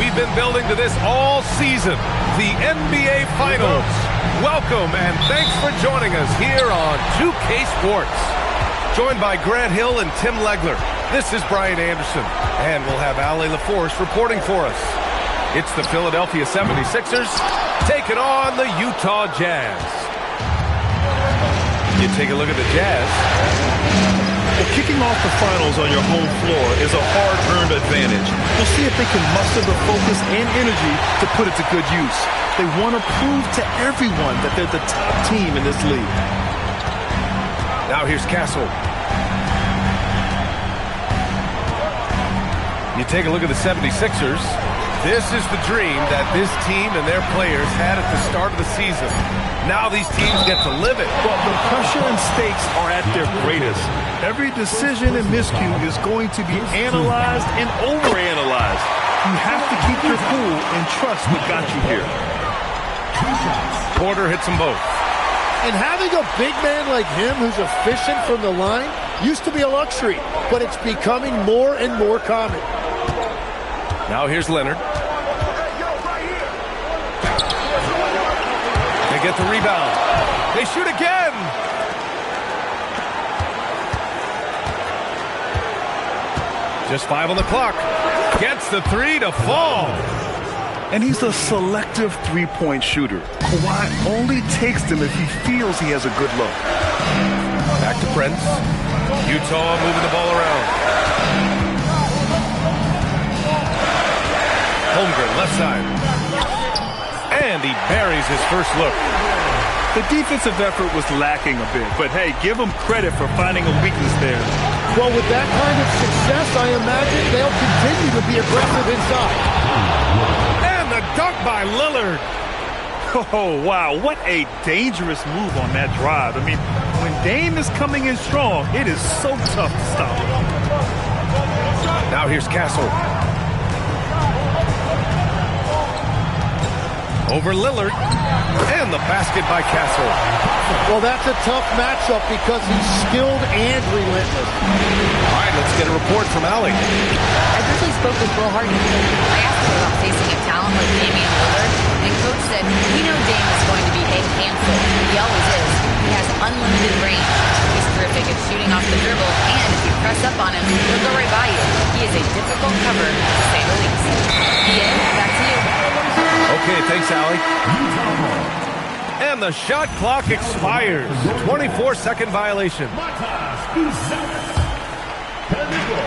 We've been building to this all season, the NBA Finals. Welcome and thanks for joining us here on 2K Sports. Joined by Grant Hill and Tim Legler, this is Brian Anderson, and we'll have Ali LaForce reporting for us. It's the Philadelphia 76ers taking on the Utah Jazz. You take a look at the Jazz. Well, kicking off the finals on your home floor is a hard-earned advantage. We'll see if they can muster the focus and energy to put it to good use. They want to prove to everyone that they're the top team in this league. Now here's Castle. You take a look at the 76ers. This is the dream that this team and their players had at the start of the season. Now these teams get to live it. Well, the pressure and stakes are at their greatest. Every decision and miscue is going to be analyzed and overanalyzed. You have to keep your cool and trust what got you here. Porter hits them both. And having a big man like him who's efficient from the line used to be a luxury, but it's becoming more and more common. Now here's Leonard. They get the rebound. They shoot again. Just 5 on the clock. Gets the three to fall. And he's a selective three-point shooter. Kawhi only takes them if he feels he has a good look. Back to Prince. Utah moving the ball around. Holmgren, left side. And he buries his first look. The defensive effort was lacking a bit, but hey, give him credit for finding a weakness there. Well, with that kind of success, I imagine they'll continue to be aggressive inside. And the dunk by Lillard. Oh, wow, what a dangerous move on that drive. I mean, when Dame is coming in strong, it is so tough to stop him. Now here's Castle. Over Lillard, and the basket by Castle. Well, that's a tough matchup because he's skilled and relentless. All right, let's get a report from Allie. I briefly spoke with Will Harden. I asked him about facing a talent like Damian Lillard, and Coach said, we know Dame is going to be a handful. He always is. He has unlimited range. He's terrific at shooting off the dribble, and if you press up on him, he'll go right by you. He is a difficult cover, to say the least. Ian, back to you. Okay, thanks, Allie. And the shot clock expires. 24-second violation.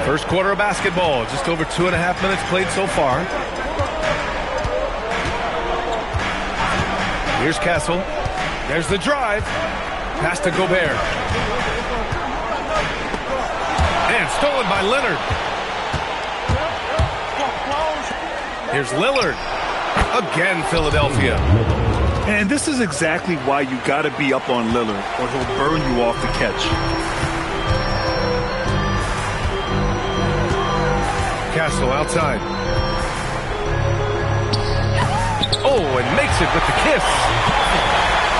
First quarter of basketball. Just over 2.5 minutes played so far. Here's Castle. There's the drive. Pass to Gobert. And stolen by Leonard. Here's Lillard. Again, Philadelphia. And this is exactly why you got to be up on Lillard, or he'll burn you off the catch. Castle outside. Oh, and makes it with the kiss.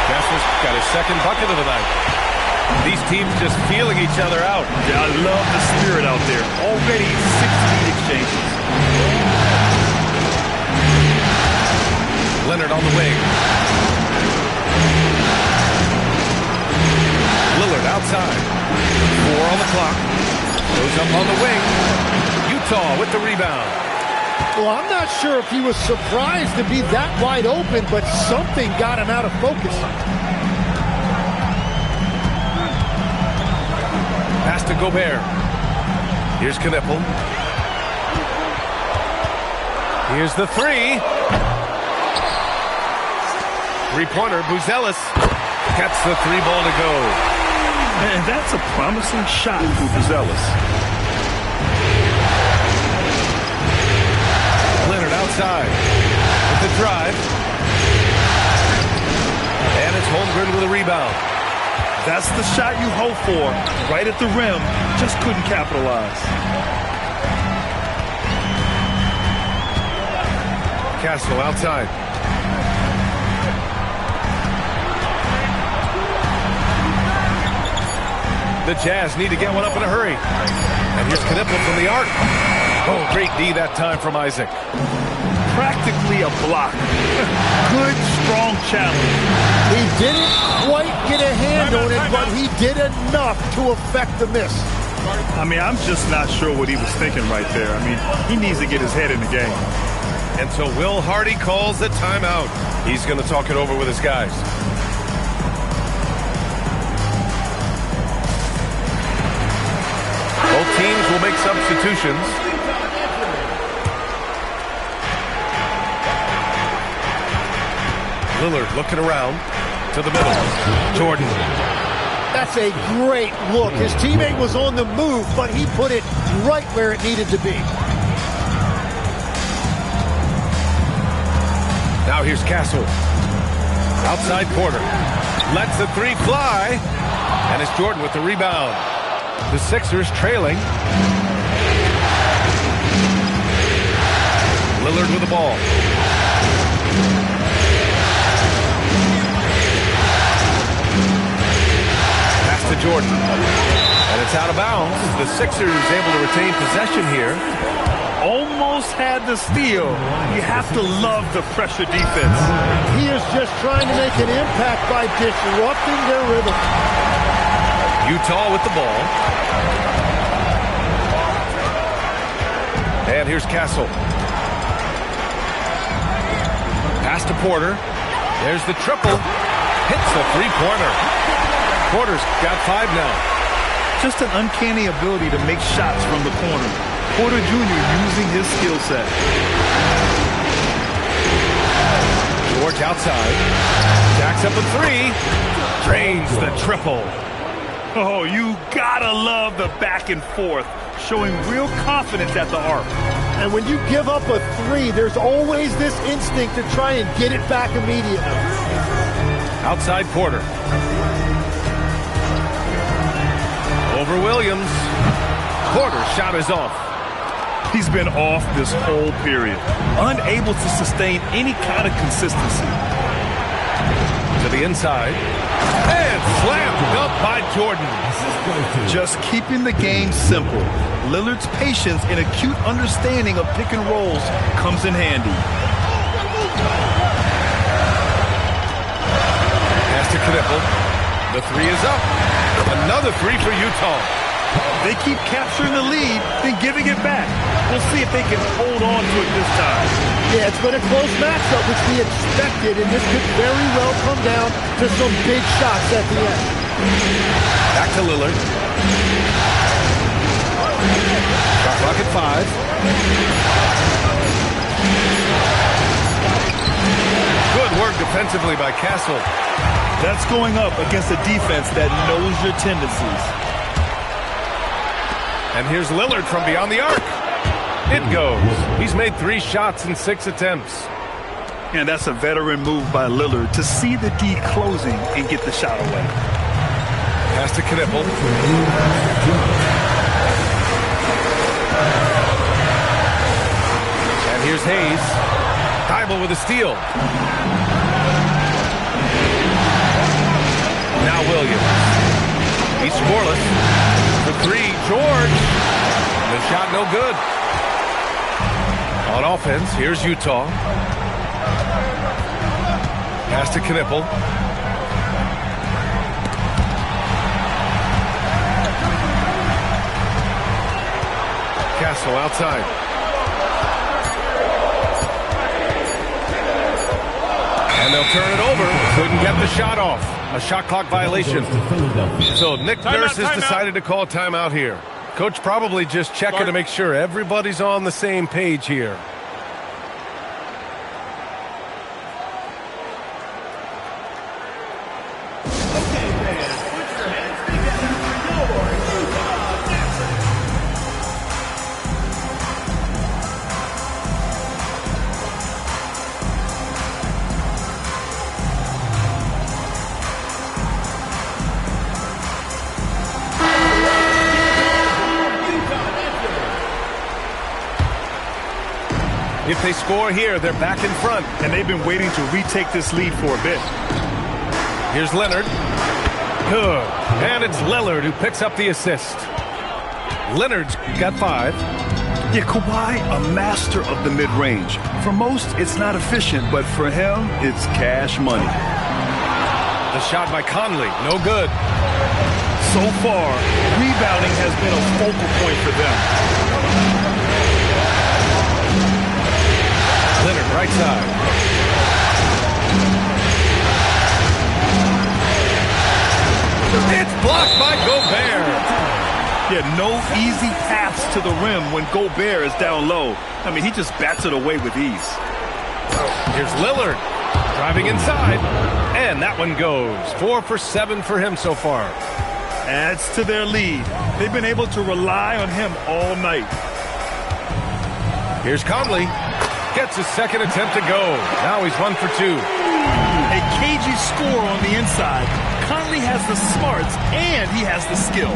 Castle's got his second bucket of the night. These teams just feeling each other out. Yeah, I love the spirit out there. Already 6 lead exchanges. Leonard on the wing. Lillard outside. 4 on the clock. Goes up on the wing. Utah with the rebound. Well, I'm not sure if he was surprised to be that wide open, but something got him out of focus. Pass to Gobert. Here's Knipple. Here's the three. Three-pointer, Buzelis gets the three ball to go. And that's a promising shot for Buzelis. Leonard outside with the drive. And it's Holmgren with a rebound. That's the shot you hope for. Right at the rim, just couldn't capitalize. Castle outside. The Jazz need to get one up in a hurry. And here's Knipple from the arc. Oh, great D that time from Isaac. practically a block. Good, strong challenge. He didn't quite get a hand on it, but he did enough to affect the miss. I mean, I'm just not sure what he was thinking right there. I mean, he needs to get his head in the game. And so Will Hardy calls the timeout. He's going to talk it over with his guys. Both teams will make substitutions. Lillard looking around to the middle. Jordan. That's a great look. His teammate was on the move, but he put it right where it needed to be. Now here's Castle. Outside Porter. Lets the three fly. And it's Jordan with the rebound. The Sixers trailing. Lillard with the ball. Pass to Jordan. And it's out of bounds. The Sixers able to retain possession here. Almost had the steal. You have to love the pressure defense. He is just trying to make an impact by disrupting their rhythm. Utah with the ball. And here's Castle. Pass to Porter. There's the triple. Hits the three-pointer. Porter's got 5 now. Just an uncanny ability to make shots from the corner. Porter Jr. using his skill set. George outside. Jacks up a 3. Drains the triple. Oh, you gotta love the back and forth, showing real confidence at the arc. And when you give up a 3, there's always this instinct to try and get it back immediately. Outside Porter. Over Williams. Porter's shot is off. He's been off this whole period, unable to sustain any kind of consistency. To the inside. And slammed up by Jordan. Just keeping the game simple. Lillard's patience and acute understanding of pick and rolls comes in handy. Pass to Knipple. The 3 is up. Another 3 for Utah. They keep capturing the lead, then giving it back. We'll see if they can hold on to it this time. Yeah, it's been a close matchup, which we expected, and this could very well come down to some big shots at the end. Back to Lillard. Shot clock at 5. Good work defensively by Castle. That's going up against a defense that knows your tendencies. And here's Lillard from beyond the arc. It goes. He's made 3 shots in 6 attempts. And that's a veteran move by Lillard to see the D closing and get the shot away. Pass to Knipple. And here's Hayes. Thibault with a steal. Now Williams. He's scoreless. The 3, George. The shot no good. On offense, here's Utah. Pass to Knipple. Castle outside. And they'll turn it over. Couldn't get the shot off. A shot clock violation. So Nick Nurse has decided to call timeout here. Coach probably just checking to make sure everybody's on the same page here. If they score here, they're back in front. And they've been waiting to retake this lead for a bit. Here's Leonard. Good. And it's Lillard who picks up the assist. Leonard's got 5. Yeah, Kawhi, a master of the mid-range. For most, it's not efficient, but for him, it's cash money. The shot by Conley, no good. So far, rebounding has been a focal point for them. Leonard, right side. It's blocked by Gobert. Yeah, no easy paths to the rim when Gobert is down low. I mean, he just bats it away with ease. Here's Lillard, driving inside. And that one goes. 4 for 7 for him so far. Adds to their lead. They've been able to rely on him all night. Here's Conley. Gets his second attempt to go. Now he's 1 for 2. A cagey score on the inside. Conley has the smarts and he has the skill.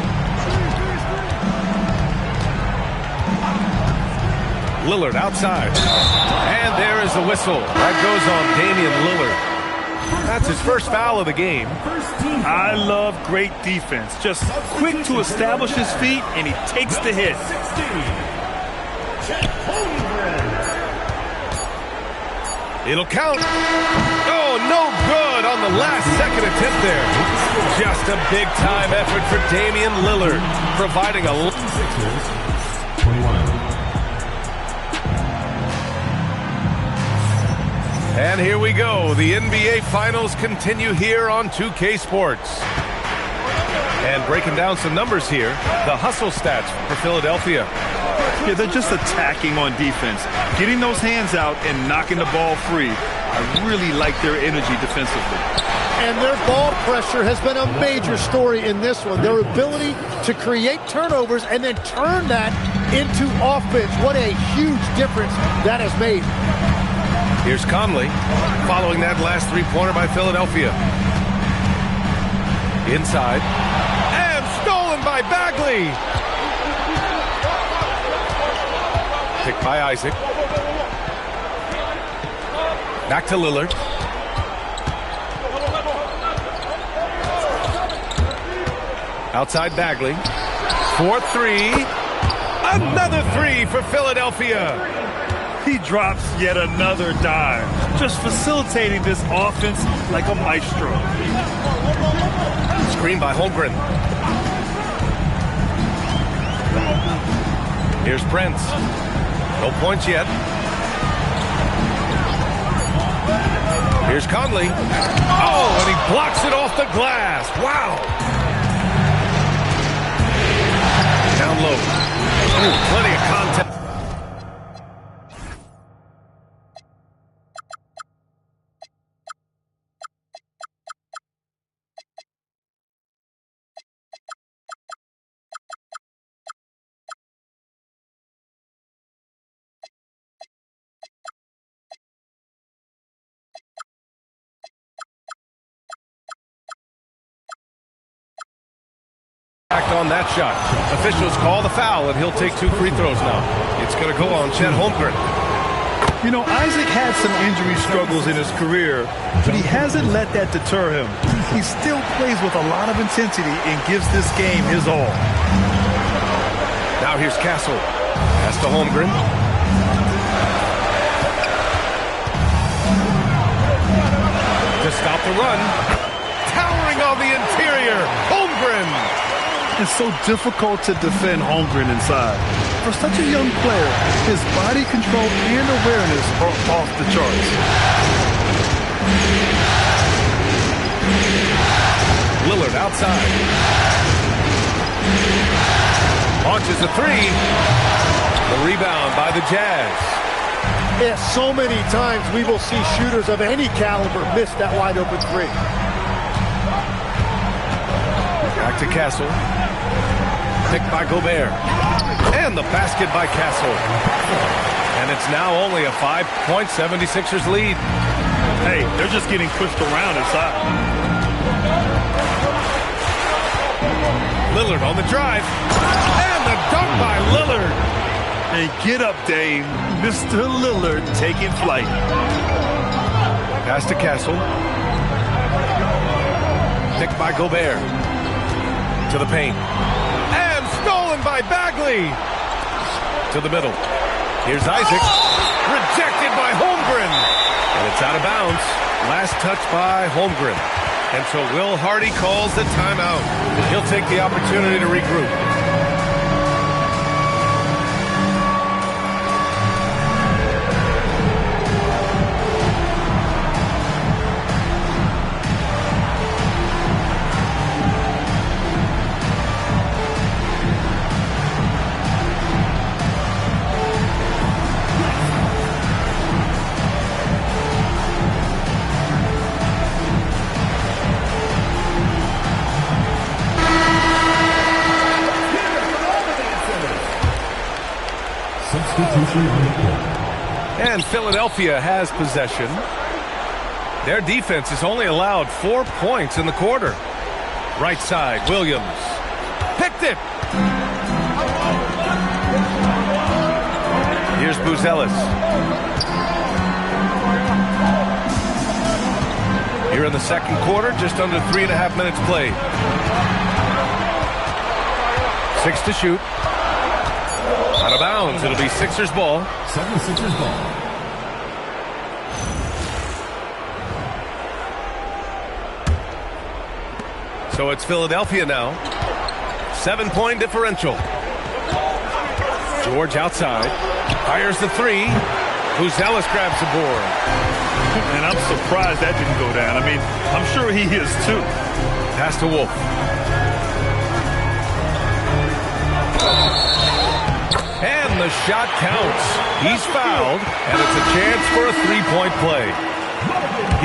Lillard outside. And there is the whistle. That goes on Damian Lillard. That's his first foul of the game. I love great defense. Just quick to establish his feet, and he takes the hit. It'll count. Oh, no good on the last second attempt there. Just a big-time effort for Damian Lillard, providing a... Sixers, 21. And here we go. The NBA Finals continue here on 2K Sports. And breaking down some numbers here, the hustle stats for Philadelphia. Yeah, they're just attacking on defense, getting those hands out and knocking the ball free. I really like their energy defensively. And their ball pressure has been a major story in this one. Their ability to create turnovers and then turn that into offense. What a huge difference that has made. Here's Conley, following that last three-pointer by Philadelphia. Inside. And stolen by Bagley. Picked by Isaac. Back to Lillard. Outside Bagley. 4-3. Another 3 for Philadelphia. He drops yet another dime, just facilitating this offense like a maestro. Screen by Holmgren. Here's Prince. No points yet. Here's Conley. Oh, and he blocks it off the glass. Wow. Down low. Ooh, plenty of contact. On that shot. Officials call the foul, and he'll take 2 free throws now. It's going to go on Chet Holmgren. You know, Isaac had some injury struggles in his career, but he hasn't let that deter him. He still plays with a lot of intensity and gives this game his all. Now here's Castle. Pass to Holmgren. To stop the run. Towering on the interior. Holmgren. It's so difficult to defend Holmgren inside. For such a young player, his body control and awareness are off the charts. Lillard outside. Launches a 3. The rebound by the Jazz. Yeah, so many times we will see shooters of any caliber miss that wide open 3. Back to Castle. Picked by Gobert. And the basket by Castle. And it's now only a 5-point 76ers lead. Hey, they're just getting pushed around inside. Lillard on the drive. And the dunk by Lillard. And get up, Dame. Mr. Lillard taking flight. Pass to Castle. Picked by Gobert. To the paint. And stolen by Bagley. To the middle. Here's Isaac. Rejected by Holmgren. And it's out of bounds. Last touch by Holmgren. And so Will Hardy calls the timeout. He'll take the opportunity to regroup. And Philadelphia has possession. Their defense has only allowed 4 points in the quarter. Right side, Williams. Picked it! Here's Buzelis. Here in the second quarter, just under 3.5 minutes played. 6 to shoot. Out of bounds. It'll be Sixers ball. 76ers ball. So it's Philadelphia now. 7-point differential. George outside. Fires the three. Buzelis grabs the board. And I'm surprised that didn't go down. I mean, I'm sure he is too. Pass to Wolf. And the shot counts. He's fouled, and it's a chance for a three-point play.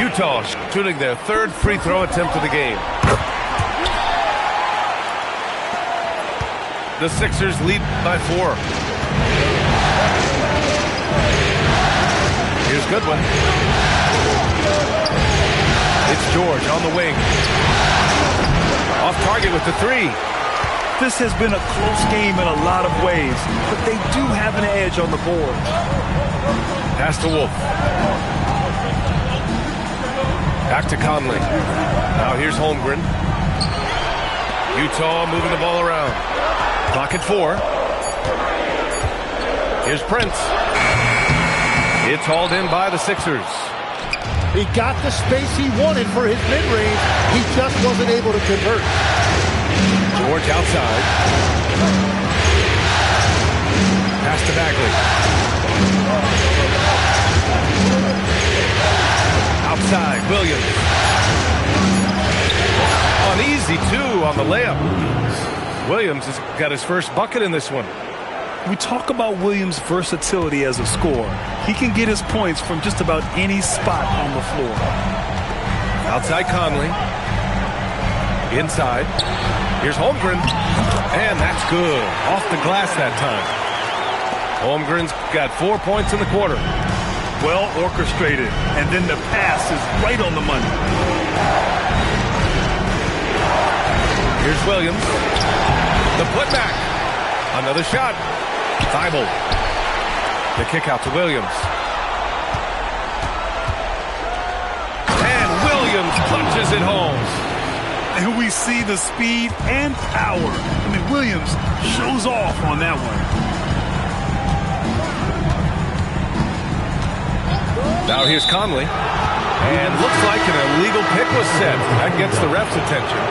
Utah shooting their third free throw attempt of the game. The Sixers lead by 4. Here's Goodwin. It's George on the wing. Off target with the three. This has been a close game in a lot of ways, but they do have an edge on the board. Pass to Wolf. Back to Conley. Now here's Holmgren. Utah moving the ball around. Clock at 4. Here's Prince. It's hauled in by the Sixers. He got the space he wanted for his mid-range. He just wasn't able to convert. George outside. Pass to Bagley. Outside, Williams. Uneasy, too, on the layup. Williams has got his first bucket in this one. We talk about Williams' versatility as a scorer. He can get his points from just about any spot on the floor. Outside Conley. Inside. Here's Holmgren. And that's good. Off the glass that time. Holmgren's got 4 points in the quarter. Well orchestrated. And then the pass is right on the money. Here's Williams. The putback. Another shot. Thibault. The kick out to Williams. And Williams punches it home. And we see the speed and power. I mean, Williams shows off on that one. Now here's Conley. And looks like an illegal pick was set. That gets the ref's attention.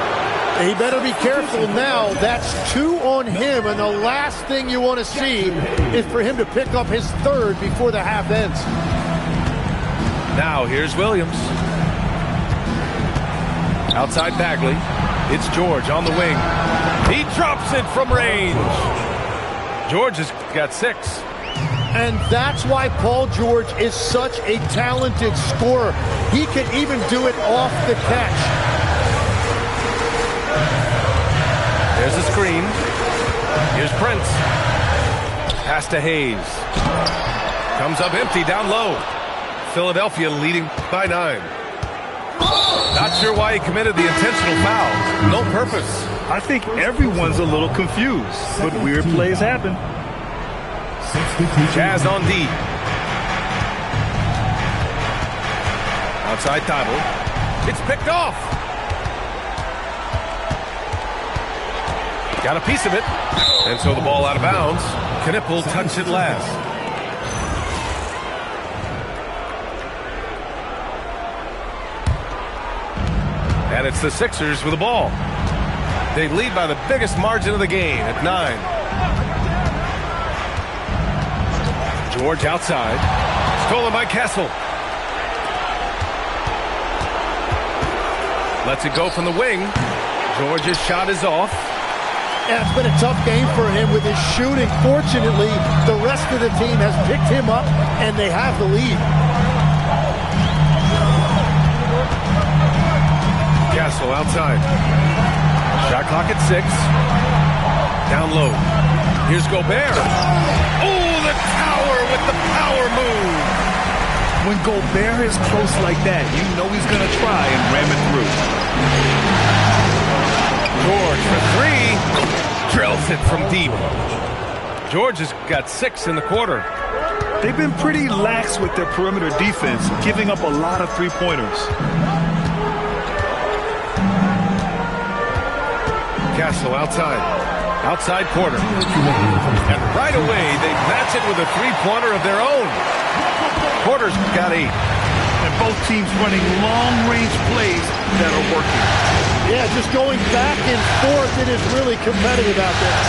He better be careful now. That's 2 on him, and the last thing you want to see is for him to pick up his third before the half ends. Now here's Williams. Outside Bagley. It's George on the wing. He drops it from range. George has got 6. And that's why Paul George is such a talented scorer. He can even do it off the catch. There's a screen. Here's Prince. Pass to Hayes. Comes up empty down low. Philadelphia leading by 9. Not sure why he committed the intentional foul. No purpose. I think everyone's a little confused, but weird plays happen. Jazz on D. Outside Thibault. It's picked off. Got a piece of it. And so the ball out of bounds. Knipple touched it last. And it's the Sixers with the ball. They lead by the biggest margin of the game at 9. George outside. Stolen by Castle. Lets it go from the wing. George's shot is off. Yeah, it's been a tough game for him with his shooting. Fortunately, the rest of the team has picked him up, and they have the lead. Castle outside. Shot clock at 6. Down low. Here's Gobert. Oh, the tower with the power move. When Gobert is close like that, you know he's going to try and ram it through. George for 3. Drills it from deep. George has got 6 in the quarter. They've been pretty lax with their perimeter defense, giving up a lot of three-pointers. Castle outside. Outside quarter. And right away, they match it with a three-pointer of their own. Porter's got 8. And both teams running long-range plays that are working. Yeah, just going back and forth. It is really competitive out there.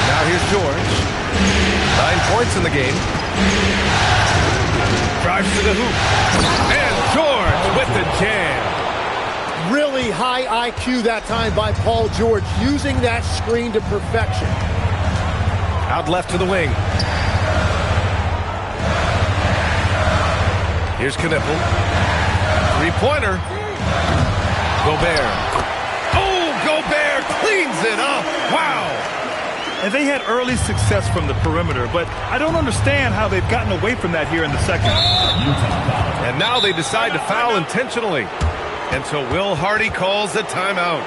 Now here's George. 9 points in the game. Drives to the hoop. And George with the jam. Really high IQ that time by Paul George, using that screen to perfection. Out left to the wing. Here's Knipple. Three-pointer. Gobert. Oh, Gobert cleans it up. Wow. And they had early success from the perimeter, but I don't understand how they've gotten away from that here in the second. And now they decide to foul intentionally. And so Will Hardy calls a timeout.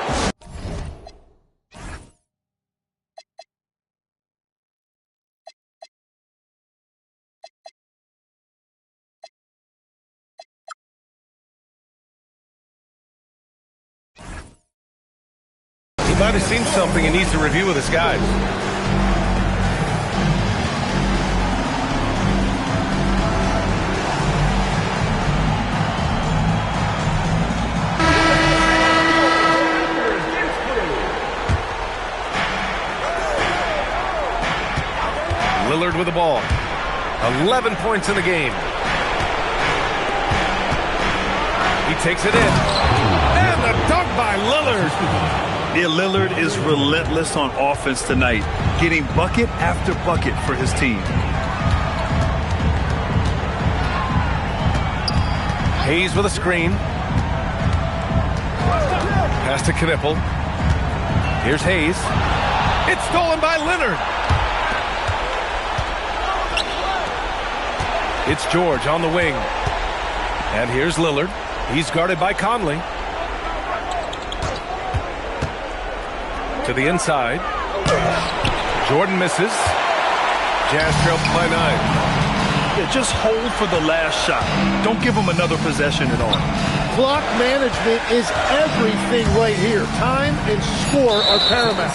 He might have seen something and needs to review with his guys. Lillard with the ball. 11 points in the game. He takes it in. And the dunk by Lillard. Yeah, Lillard is relentless on offense tonight, getting bucket after bucket for his team. Hayes with a screen. Pass to Knipple. Here's Hayes. It's stolen by Leonard. It's George on the wing. And here's Lillard. He's guarded by Conley. To the inside. Jordan misses. Jazz trail by 9. Yeah, just hold for the last shot. Don't give them another possession at all. Clock management is everything right here. Time and score are paramount.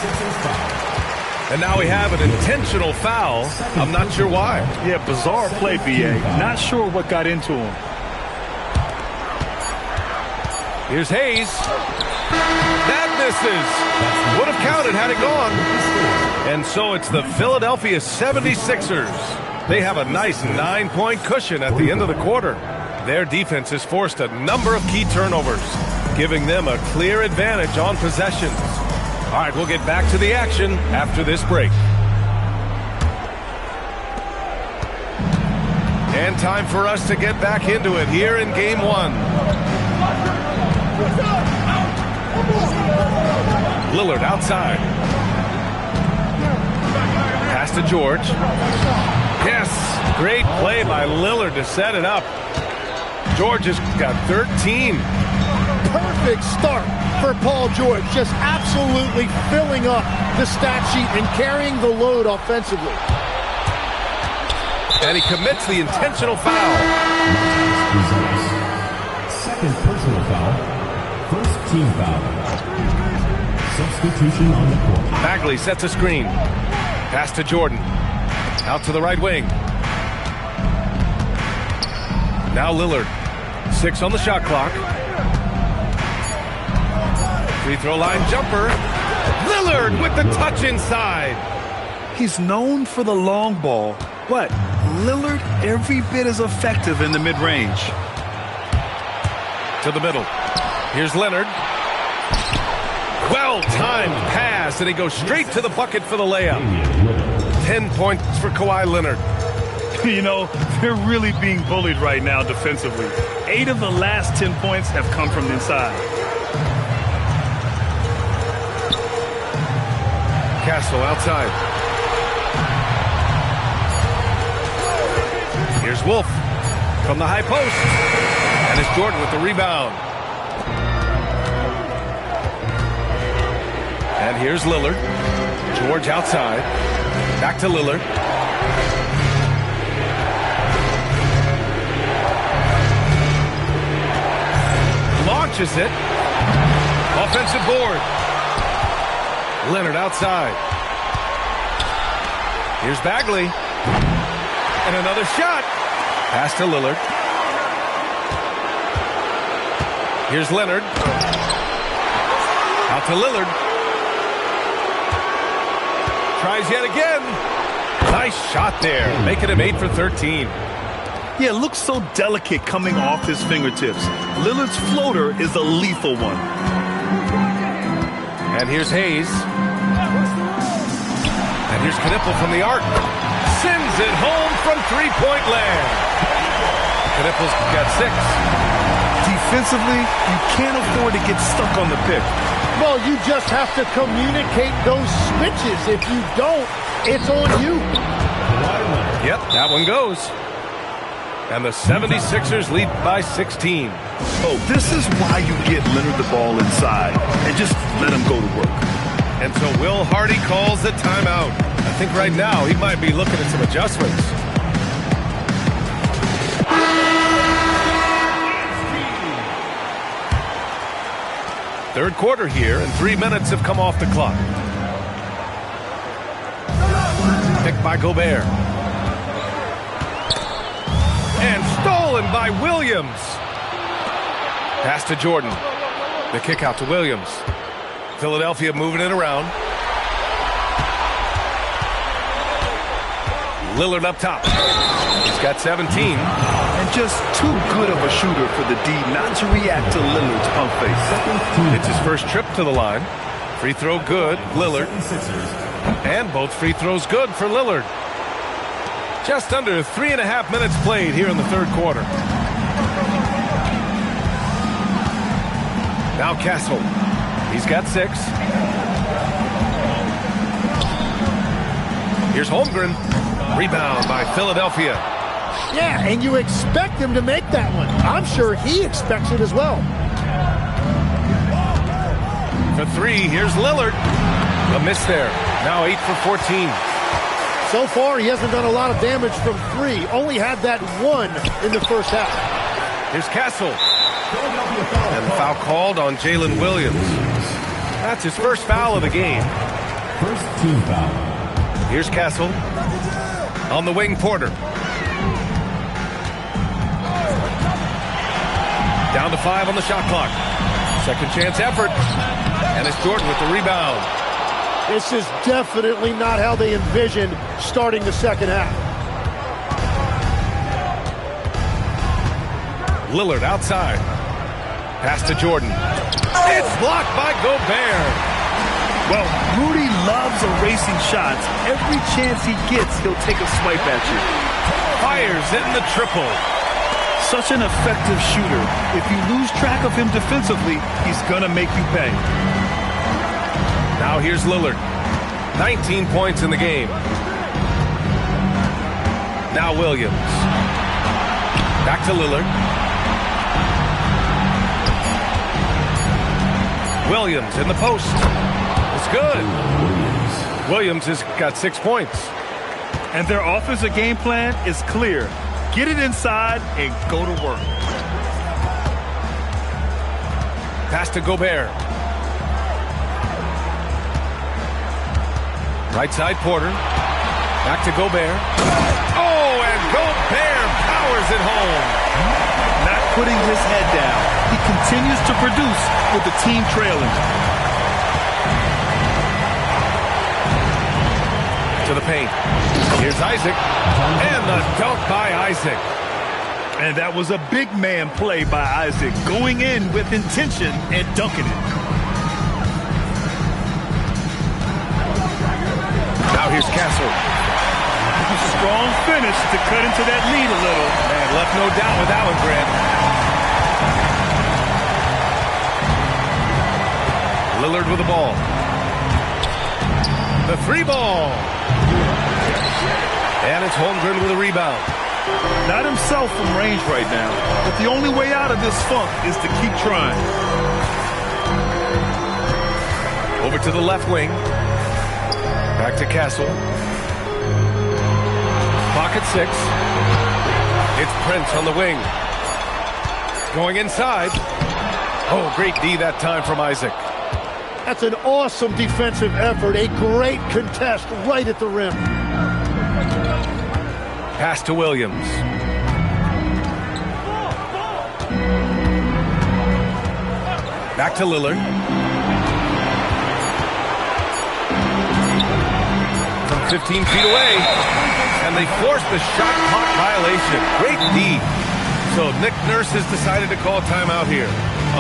And now we have an intentional foul. I'm not sure why. Yeah, bizarre play, BA. Not sure what got into him. Here's Hayes. That misses. Would have counted had it gone. And so it's the Philadelphia 76ers. They have a nice 9-point cushion at the end of the quarter. Their defense has forced a number of key turnovers, giving them a clear advantage on possessions. All right, we'll get back to the action after this break. And time for us to get back into it here in Game 1. Lillard outside. Pass to George. Yes, great play by Lillard to set it up. George has got 13. Perfect start for Paul George, just absolutely filling up the stat sheet and carrying the load offensively. And he commits the intentional foul. Second personal foul. First team foul. Substitution on the court. Bagley sets a screen. Pass to Jordan. Out to the right wing. Now Lillard. 6 on the shot clock. Free throw line jumper. Lillard with the touch inside. He's known for the long ball, but Lillard every bit as effective in the mid-range. To the middle. Here's Leonard. Well-timed pass, and he goes straight to the bucket for the layup. 10 points for Kawhi Leonard. You know, they're really being bullied right now defensively. 8 of the last 10 points have come from inside. Castle outside. Here's Wolf from the high post. And it's Jordan with the rebound. And here's Lillard. George outside. Back to Lillard. Launches it. Offensive board. Leonard outside. Here's Bagley. And another shot. Pass to Lillard. Here's Leonard. Out to Lillard. Tries yet again. Nice shot there. Making him 8 for 13. Yeah, it looks so delicate coming off his fingertips. Lillard's floater is a lethal one. And here's Hayes. And here's Knipple from the arc. Sends it home from three-point land. Knipple's got 6. Defensively, you can't afford to get stuck on the pick. Well, you just have to communicate those switches. If you don't, it's on you. Yep, that one goes. And the 76ers lead by 16. Oh, this is why you get Leonard the ball inside and just let him go to work. And so Will Hardy calls the timeout. I think right now he might be looking at some adjustments. Third quarter here, and 3 minutes have come off the clock. Picked by Gobert. And stolen by Williams. Pass to Jordan. The kick out to Williams. Philadelphia moving it around. Lillard up top. He's got 17. And just too good of a shooter for the D not to react to Lillard's pump fake. It's his first trip to the line. Free throw good, Lillard. And both free throws good for Lillard. Just under 3.5 minutes played here in the third quarter. Now Castle. He's got 6. Here's Holmgren. Rebound by Philadelphia. Yeah, and you expect him to make that one. I'm sure he expects it as well. For 3, here's Lillard. A miss there. Now 8 for 14. So far, he hasn't done a lot of damage from 3. Only had that 1 in the first half. Here's Castle. And the foul called on Jalen Williams. That's his first foul of the game. First team foul. Here's Castle. On the wing, Porter. Down to 5 on the shot clock. Second chance effort. And it's Jordan with the rebound. This is definitely not how they envisioned starting the second half. Lillard outside. Pass to Jordan. It's blocked by Gobert. Well, Rudy loves erasing shots. Every chance he gets, he'll take a swipe at you. Fires in the triple. Such an effective shooter. If you lose track of him defensively, he's gonna make you pay. Now here's Lillard. 19 points in the game. Now Williams. Back to Lillard. Williams in the post. It's good. Williams has got 6 points. And their offensive game plan is clear. Get it inside and go to work. Pass to Gobert. Right side, Porter. Back to Gobert. Oh, and Gobert powers it home. Not putting his head down. He continues to produce with the team trailing. To the paint. Here's Isaac. And the dunk by Isaac. And that was a big man play by Isaac, going in with intention and dunking it. Now here's Castle. Strong finish to cut into that lead a little. Man, left no doubt with that one, Grant. Lillard with the ball. The three ball. And it's Holmgren with a rebound. Not himself from range right now, but the only way out of this funk is to keep trying. Over to the left wing. Back to Castle. Pocket 6. It's Prince on the wing. Going inside. Oh, great D that time from Isaac. That's an awesome defensive effort. A great contest right at the rim. Pass to Williams. Back to Lillard. From 15 feet away. And they forced the shot clock violation. Great D. So Nick Nurse has decided to call timeout here.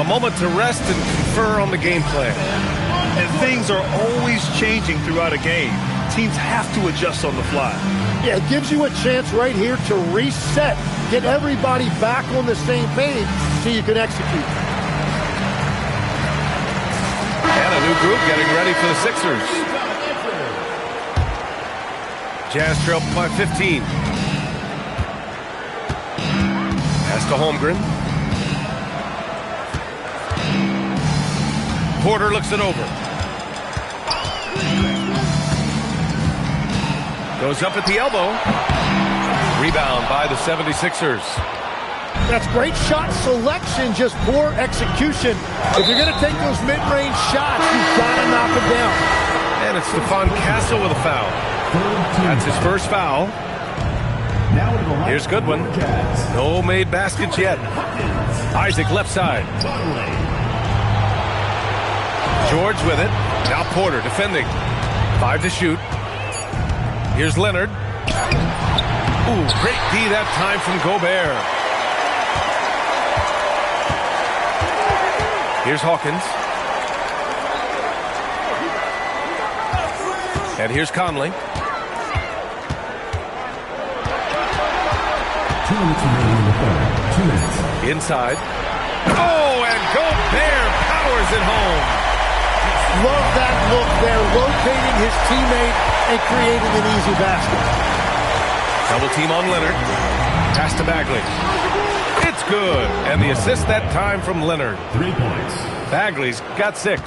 A moment to rest and confer on the game plan. And things are always changing throughout a game. Teams have to adjust on the fly. Yeah, it gives you a chance right here to reset. Get everybody back on the same page so you can execute. And a new group getting ready for the Sixers. Jazz trail by 15. Pass to Holmgren. Porter looks it over. Goes up at the elbow. Rebound by the 76ers. That's great shot selection, just poor execution. If you're going to take those mid-range shots, you've got to knock them down. And it's Stephon Castle with a foul. That's his first foul. Here's Goodwin. No made baskets yet. Isaac left side. George with it. Now Porter defending. 5 to shoot. Here's Leonard. Ooh, great D that time from Gobert. Here's Hawkins. And here's Conley. 2 minutes remaining in the third. 2 minutes. Inside. Oh, and Gobert powers it home. Love that look there, rotating his teammate and creating an easy basket. Double team on Leonard. Pass to Bagley. It's good. And the assist that time from Leonard. 3 points. Bagley's got 6.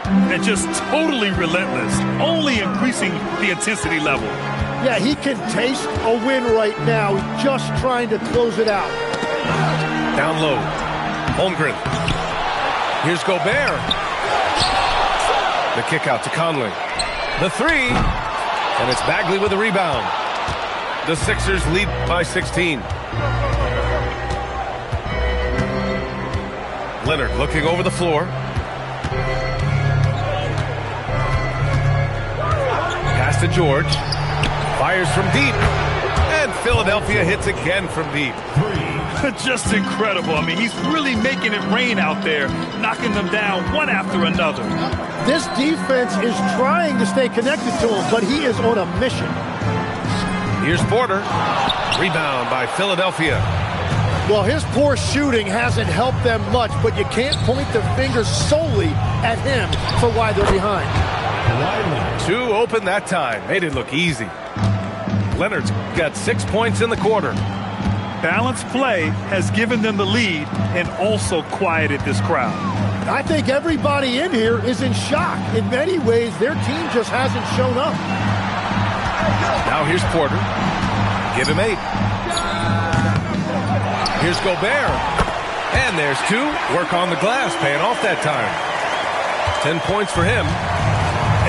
And just totally relentless, only increasing the intensity level. Yeah, he can taste a win right now, just trying to close it out. Down low. Holmgren. Here's Gobert. The kick out to Conley. The 3. And it's Bagley with the rebound. The Sixers lead by 16. Leonard looking over the floor. Pass to George. Fires from deep. And Philadelphia hits again from deep. Just incredible. I mean, he's really making it rain out there, knocking them down one after another. This defense is trying to stay connected to him, but he is on a mission. Here's Porter. Rebound by Philadelphia. Well, his poor shooting hasn't helped them much, but you can't point the finger solely at him for why they're behind. 2 open that time. Made it look easy. Leonard's got 6 points in the quarter. Balanced play has given them the lead and also quieted this crowd. I think everybody in here is in shock. In many ways, their team just hasn't shown up. Now here's Porter. Give him 8. Here's Gobert. And there's 2. Work on the glass, paying off that time. 10 points for him.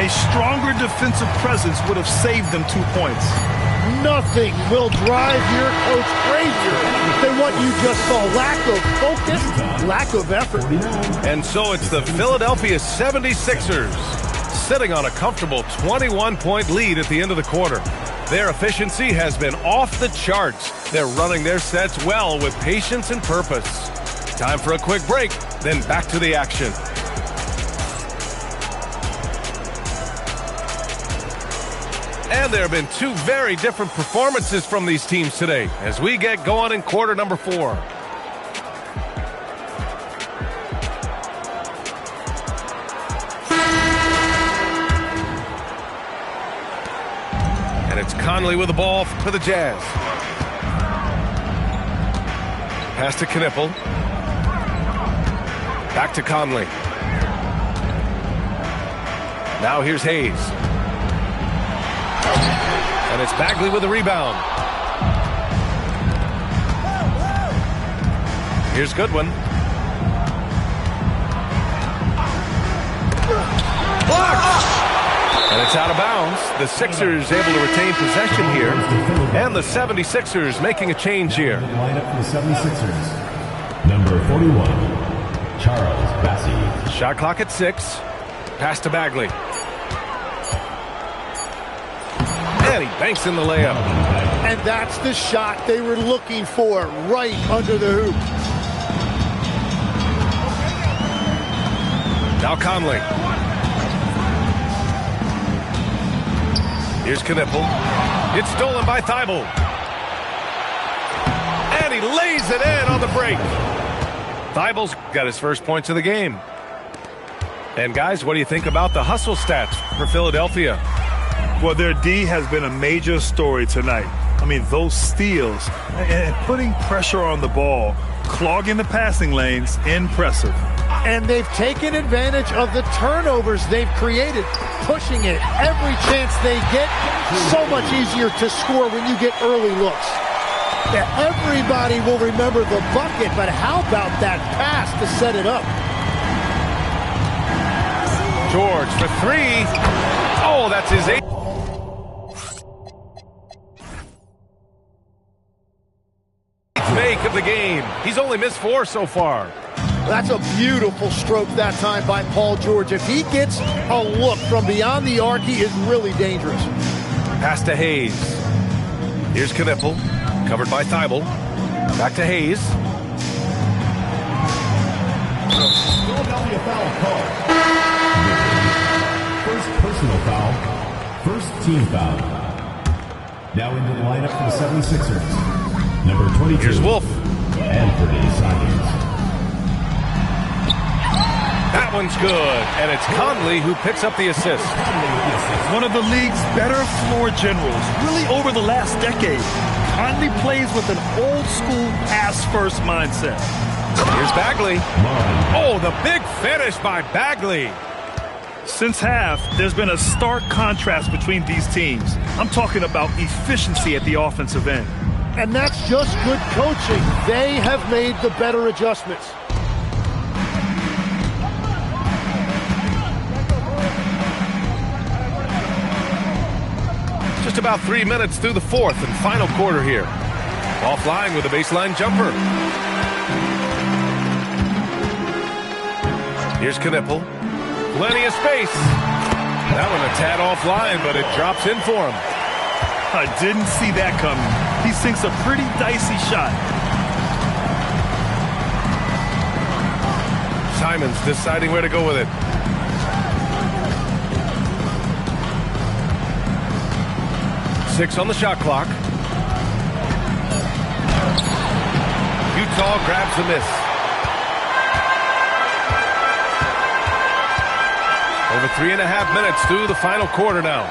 A stronger defensive presence would have saved them 2 points. Nothing will drive your coach crazier than what you just saw. Lack of focus, lack of effort. And so it's the Philadelphia 76ers sitting on a comfortable 21-point lead at the end of the quarter. Their efficiency has been off the charts. They're running their sets well with patience and purpose. Time for a quick break, then back to the action. And there have been two very different performances from these teams today as we get going in quarter number 4. And it's Conley with the ball to the Jazz. Pass to Knipple. Back to Conley. Now here's Hayes. And it's Bagley with the rebound. Here's Goodwin. Blocked! And it's out of bounds. The Sixers able to retain possession here. And the 76ers making a change here. Lineup for the 76ers. Number 41, Charles Bassey. Shot clock at 6. Pass to Bagley. And he banks in the layup. And that's the shot they were looking for, right under the hoop. Now Conley. Here's Knipple. It's stolen by Thibault. And he lays it in on the break. Thibault's got his first points of the game. And guys, what do you think about the hustle stats for Philadelphia? Well, their D has been a major story tonight. I mean, those steals and putting pressure on the ball, clogging the passing lanes, impressive. And they've taken advantage of the turnovers they've created, pushing it every chance they get. So much easier to score when you get early looks. Now, everybody will remember the bucket, but how about that pass to set it up? George for 3. Oh, that's his 8th. Make of the game. He's only missed 4 so far. That's a beautiful stroke that time by Paul George. If he gets a look from beyond the arc, he is really dangerous. Pass to Hayes. Here's Knipple, covered by Thibault. Back to Hayes. Philadelphia foul call. First personal foul. First team foul. Now into the lineup for the 76ers. Number 22. Here's Wolf. Anthony Simons. That one's good. And it's Conley who picks up the assist. One of the league's better floor generals, really over the last decade. Conley plays with an old-school pass-first mindset. Here's Bagley. Oh, the big finish by Bagley. Since half, there's been a stark contrast between these teams. I'm talking about efficiency at the offensive end. And that's just good coaching. They have made the better adjustments. Just about 3 minutes through the 4th and final quarter here. Ball flying with a baseline jumper. Here's Knipple. Plenty of space. That one a tad offline, but it drops in for him. I didn't see that coming. He sinks a pretty dicey shot. Simons deciding where to go with it. Six on the shot clock. Utah grabs the miss. Over 3.5 minutes through the final quarter now.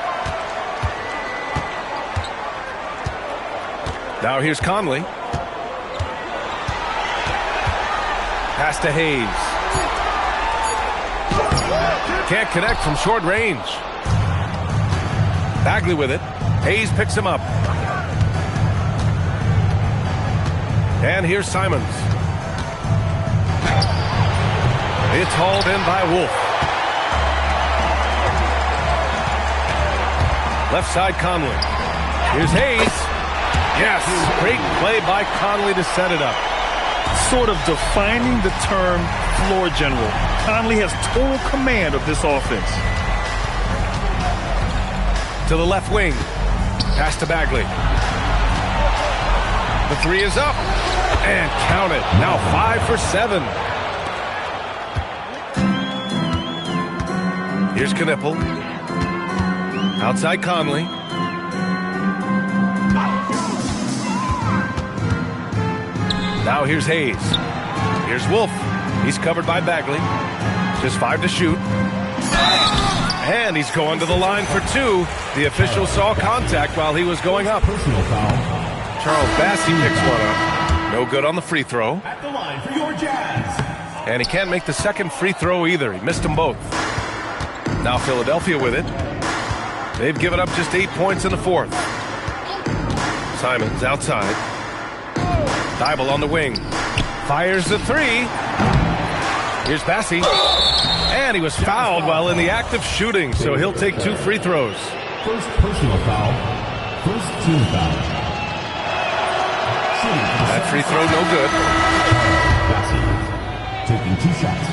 Now here's Conley. Pass to Hayes. Can't connect from short range. Bagley with it. Hayes picks him up. And here's Simons. It's hauled in by Wolf. Left side, Conley. Here's Hayes. Yes, great play by Conley to set it up. Sort of defining the term floor general. Conley has total command of this offense. To the left wing. Pass to Bagley. The three is up. And count it. Now 5 for 7. Here's Knipple. Outside Conley. Now here's Hayes. Here's Wolf. He's covered by Bagley. Just 5 to shoot. And he's going to the line for 2. The official saw contact while he was going up. Personal foul. Charles Bassey picks one up. No good on the free throw. At the line for your Jazz. And he can't make the second free throw either. He missed them both. Now Philadelphia with it. They've given up just 8 points in the fourth. Simons outside. Thibault on the wing. Fires the three. Here's Bassey. And he was fouled while in the act of shooting, so he'll take 2 free throws. First personal foul. First team foul. That free throw no good. Bassey taking 2 shots.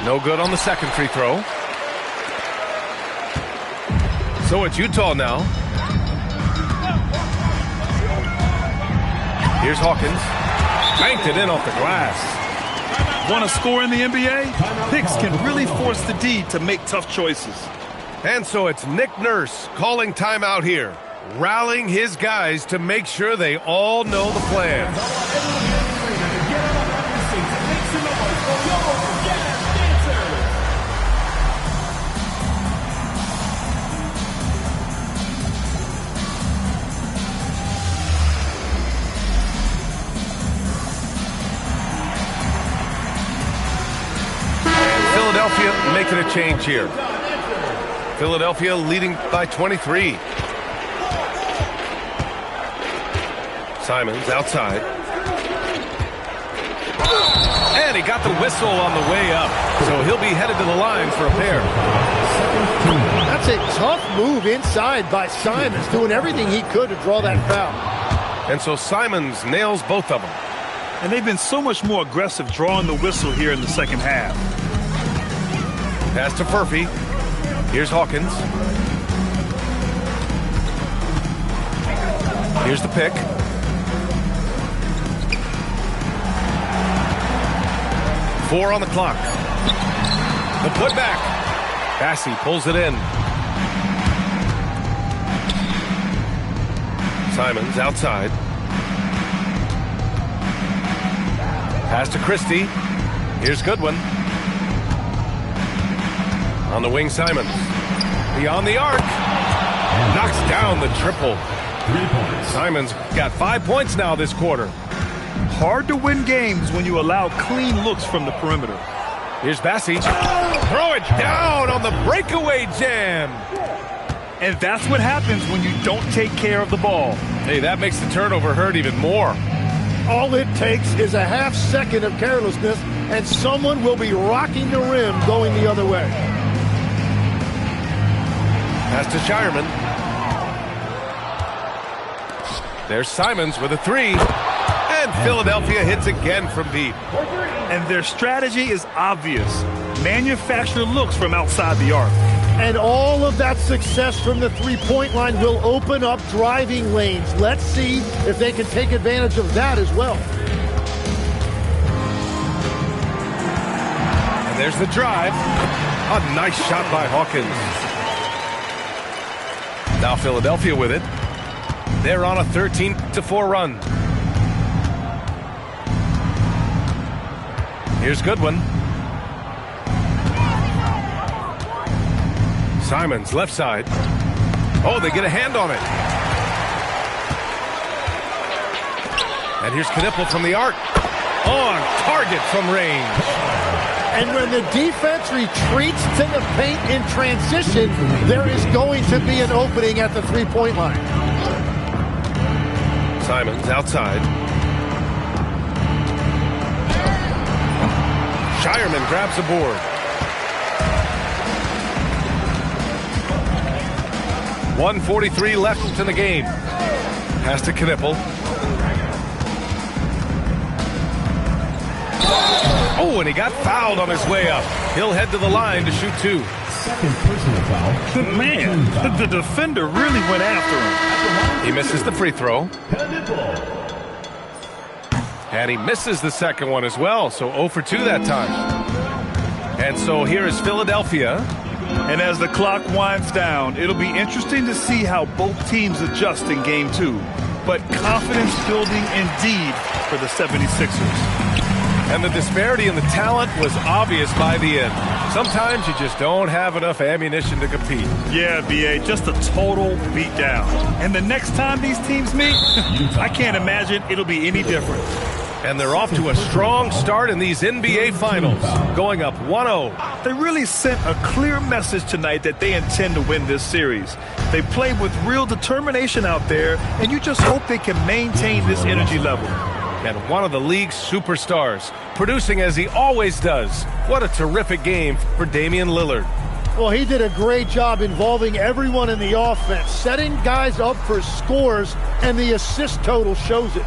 No good on the second free throw. So it's Utah now. Here's Hawkins. Banked it in off the glass. Want to score in the NBA? Picks can really force the D to make tough choices. And so it's Nick Nurse calling timeout here, rallying his guys to make sure they all know the plan. Philadelphia making a change here. Philadelphia leading by 23. Simons outside. And he got the whistle on the way up. So he'll be headed to the line for a pair. That's a tough move inside by Simons, doing everything he could to draw that foul. And so Simons nails both of them. And they've been so much more aggressive drawing the whistle here in the second half. Pass to Furphy. Here's Hawkins. Here's the pick. Four on the clock. The putback. Bassey pulls it in. Simons outside. Pass to Christie. Here's Goodwin. On the wing, Simons. Beyond the arc. Knocks down the triple. 3 points. Simons got 5 points now this quarter. Hard to win games when you allow clean looks from the perimeter. Here's Bassey. Throw it down on the breakaway jam. And that's what happens when you don't take care of the ball. Hey, that makes the turnover hurt even more. All it takes is a half second of carelessness, and someone will be rocking the rim going the other way. Pass to Shireman. There's Simons with a three. And Philadelphia hits again from deep. And their strategy is obvious. Manufacture looks from outside the arc. And all of that success from the three-point line will open up driving lanes. Let's see if they can take advantage of that as well. And there's the drive. A nice shot by Hawkins. Now Philadelphia with it. They're on a 13-4 run. Here's Goodwin. Simons, left side. Oh, they get a hand on it. And here's Knipple from the arc. On target from range. And when the defense retreats to the paint in transition, there is going to be an opening at the three-point line. Simons outside. Shireman grabs the board. 1:43 left in the game. Pass to Knipple. Oh, and he got fouled on his way up. He'll head to the line to shoot 2. Second personal foul. Man, the defender really went after him. He misses the free throw. And he misses the second one as well, so 0 for 2 that time. And so here is Philadelphia. And as the clock winds down, it'll be interesting to see how both teams adjust in Game 2. But confidence building indeed for the 76ers. And the disparity in the talent was obvious by the end. Sometimes you just don't have enough ammunition to compete. Yeah, BA, just a total beatdown. And the next time these teams meet, I can't imagine it'll be any different. And they're off to a strong start in these NBA Finals, going up 1-0. They really sent a clear message tonight that they intend to win this series. They played with real determination out there, and you just hope they can maintain this energy level. And one of the league's superstars, producing as he always does. What a terrific game for Damian Lillard. Well, he did a great job involving everyone in the offense, setting guys up for scores, and the assist total shows it.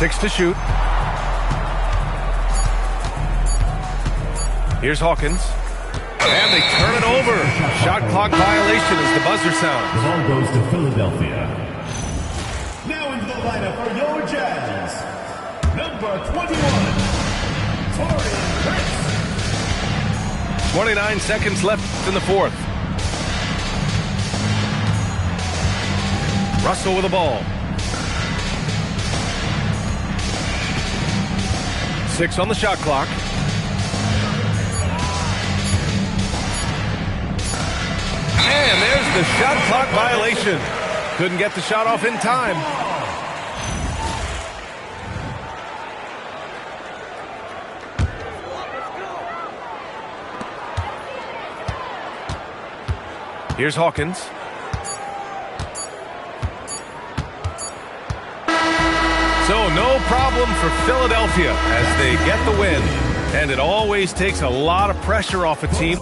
6 to shoot. Here's Hawkins. And they turn it over. Shot clock violation as the buzzer sounds. The ball goes to Philadelphia. Now into the lineup for your Jazz, number 21, Taurean Prince. 29 seconds left in the fourth. Russell with the ball. 6 on the shot clock. And there's the shot clock violation. Couldn't get the shot off in time. Here's Hawkins. So no problem for Philadelphia as they get the win. And it always takes a lot of pressure off a team.